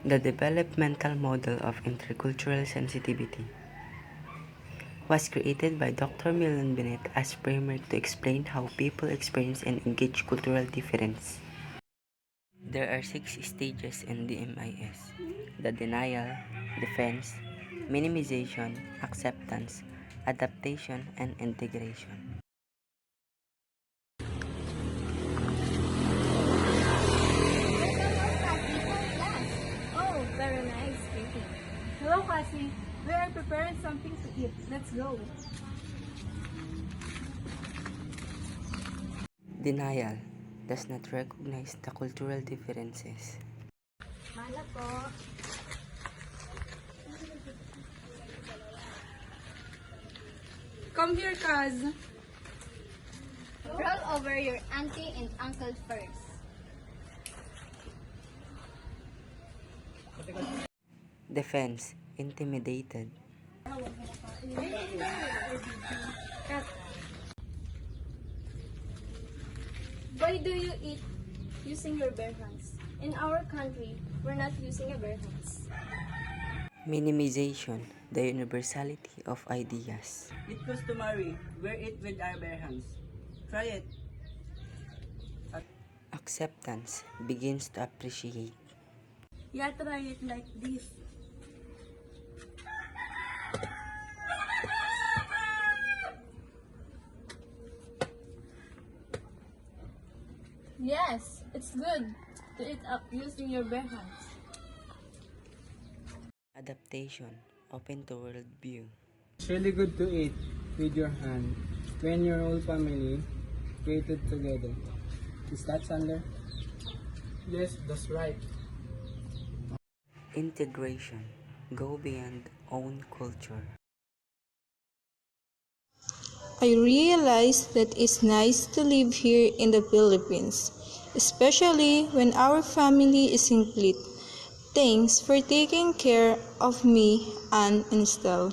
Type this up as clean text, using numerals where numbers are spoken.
The developmental model of intercultural sensitivity was created by Dr. Milan Binet as framework to explain how people experience and engage cultural difference. There are 6 stages in DMIS: the denial, defense, minimization, acceptance, adaptation, and integration. Oh, very nice speaking. Hello, Cassie. We are preparing something to eat. Let's go. Denial does not recognize the cultural differences. Mana po. Come here, Kaz. Roll over your auntie and uncle first. Defense, intimidated. Why do you eat using your bare hands? In our country, we're not using a bare hands. Minimization, the universality of ideas. It's customary. Wear it with our bare hands. Try it. Acceptance begins to appreciate. Yeah, try it like this. Yes, it's good to eat up using your bare hands. Adaptation, open to world view. It's really good to eat with your hand when your whole family created together. Is that Sander? Yes, that's right. Integration, go beyond own culture. I realized that it's nice to live here in the Philippines, especially when our family is complete. Thanks for taking care of me, Anne and Estelle.